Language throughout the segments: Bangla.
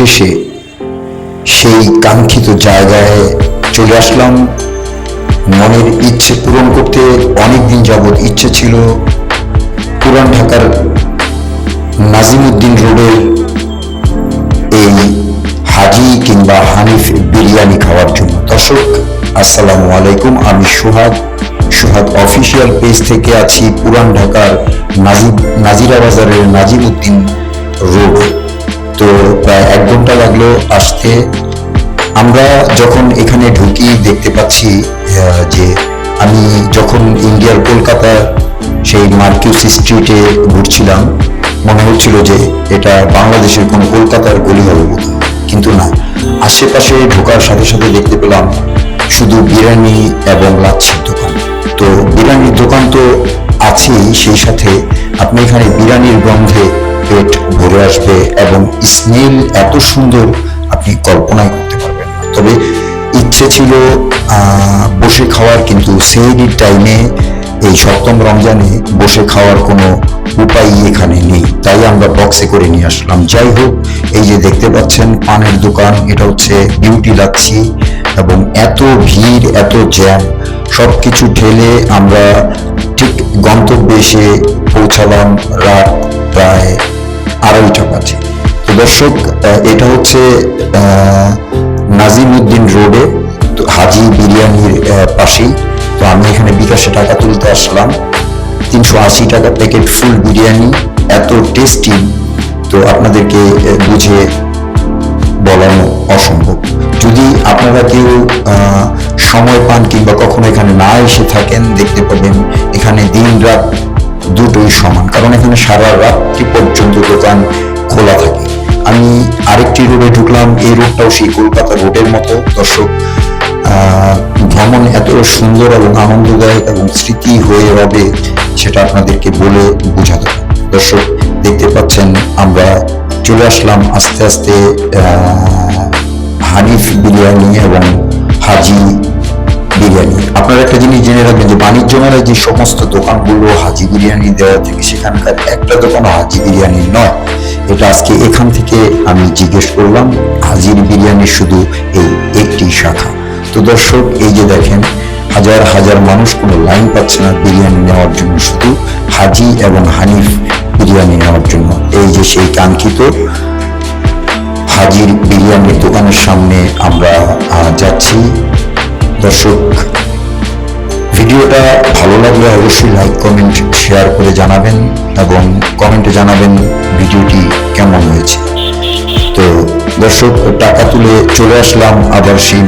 অবশেষে সেই কাঙ্ক্ষিত জায়গায় চলে আসলাম। মনের ইচ্ছে পূরণ করতে অনেকদিন যাবৎ ইচ্ছে ছিল পুরান ঢাকার নাজিমউদ্দিন রোডের এই হাজি কিংবা হানিফ বিরিয়ানি খাওয়ার জন্য। দর্শক আসসালামু আলাইকুম, আমি সোহাগ অফিসিয়াল পেজ থেকে আছি পুরান ঢাকার নাজিরা বাজারের নাজিমউদ্দিন রোড। তো প্রায় 1 ঘন্টা লাগলো আসতে। আমরা যখন এখানে ঢুকি দেখতে পাচ্ছি যে আমি যখন ইন্ডিয়ার কলকাতা সেই মার্কিউস স্ট্রিটে ঘুরছিলাম মনে হচ্ছিল যে এটা বাংলাদেশের কোনো কলকাতার গলি হবে, কিন্তু না, আশেপাশে ঢোকার সাথে সাথে দেখতে পেলাম শুধু বিরিয়ানি এবং লাচ্ছির দোকান। তো বিরিয়ানির দোকান তো আছেই, সেই সাথে আপনি এখানে বিরিয়ানির গন্ধে পেট ভরে আসবে এবং স্মেল এত সুন্দর আপনি কল্পনাই করতে পারবেন না। তবে ইচ্ছে ছিল বসে খাওয়ার, কিন্তু সেহরির টাইমে এই 7ম রমজানে বসে খাওয়ার কোনো উপায় এখানে নেই, তাই আমরা বক্সে করে নিয়ে আসলাম। যাই হোক, এই যে দেখতে পাচ্ছেন পানের দোকান, এটা হচ্ছে বিউটি লাচ্ছি, এবং এত ভিড় এত জ্যাম সবকিছু ঠেলে আমরা ঠিক গন্তব্যে এসে পৌঁছালাম রাত প্রায় 2:30 বাজে। তো দর্শক, এটা হচ্ছে নাজিমউদ্দিন রোডে হাজি বিরিয়ানির পাশেই। তো আমি এখানে বিকাশে টাকা তুলতে আসলাম। 380 টাকা প্যাকেট ফুল বিরিয়ানি, এত টেস্টি তো আপনাদেরকে বুঝে বলানো অসম্ভব। যদি আপনারা কেউ সময় পান কিংবা কখনো এখানে না এসে থাকেন, দেখতে পাবেন এখানে দিন রাত দুটোই সমান, কারণ এখানে সারা রাত্রি পর্যন্ত দোকান খোলা থাকে। আমি আরেকটি রোডে ঢুকলাম, এই রোডটাও সেই কলকাতা রোডের মতো। দর্শক, ভ্রমণ এত সুন্দর এবং আনন্দদায়ক এবং স্মৃতি হয়ে রবে সেটা আপনাদেরকে বলে বোঝাতে। দর্শক দেখতে পাচ্ছেন আমরা চলে আসলাম আস্তে আস্তে হানিফ বিরিয়ানি এবং হাজি বিরিয়ানি। আপনারা একটা জিনিস জেনে রাখবেন যে বাণিজ্য মেলায় যে সমস্ত দোকানগুলো হাজি বিরিয়ানি দেওয়া থেকে সেখানকার একটা দোকানও হাজি বিরিয়ানি নয়। এটা আজকে এখান থেকে আমি জিজ্ঞেস করলাম, হাজির বিরিয়ানির শুধু এই একটি শাখা। তো দর্শক, এই যে দেখেন হাজার হাজার মানুষ কোনো লাইন পাচ্ছে না বিরিয়ানি নেওয়ার জন্য, শুধু হাজি এবং হানিফ বিরিয়ানি নেওয়ার জন্য। এই যে সেই কাঙ্ক্ষিত হাজির বিরিয়ানির দোকানের সামনে আমরা যাচ্ছি। দর্শক, ভিডিওটা ভালো লাগলে অবশ্যই লাইক কমেন্ট শেয়ার করে জানাবেন এবং কমেন্টে জানাবেন ভিডিওটি কেমন হয়েছে। তো দর্শক, টাকা তুলে চলে আসলাম আবার সেই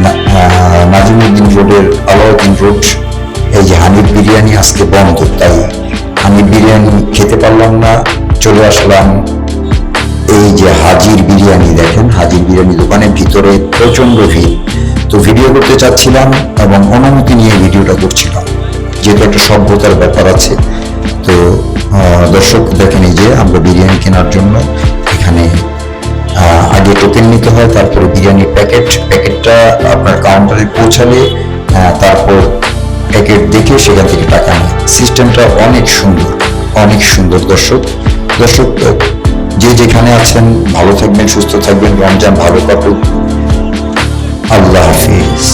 নাজিমউদ্দিন রোডের আলাউদ্দিন রোড। এই যে হানিফ বিরিয়ানি আজকে বন্ধ, তাই হানিফ বিরিয়ানি খেতে পারলাম না, চলে আসলাম এই যে হাজির বিরিয়ানি। দেখেন হাজির বিরিয়ানি দোকানের ভিতরে প্রচন্ড ভিড়। তো ভিডিও করতে চাচ্ছিলাম এবং অনুমতি নিয়ে ভিডিওটা করছিলাম, যেহেতু একটা সভ্যতার ব্যাপার আছে। তো দর্শক দেখেন, এই যে আমরা বিরিয়ানি কেনার জন্য এখানে আগে টোকেন নিতে হয়, তারপরে বিরিয়ানির প্যাকেটটা আপনার কাউন্টারে পৌঁছালে তারপর প্যাকেট দেখে সেখান থেকে টাকা নেয়। সিস্টেমটা অনেক সুন্দর। দর্শক, যে যেখানে আছেন ভালো থাকবেন, সুস্থ থাকবেন, রমজান ভালো কাটুক। আল্লাহ হাফিজ।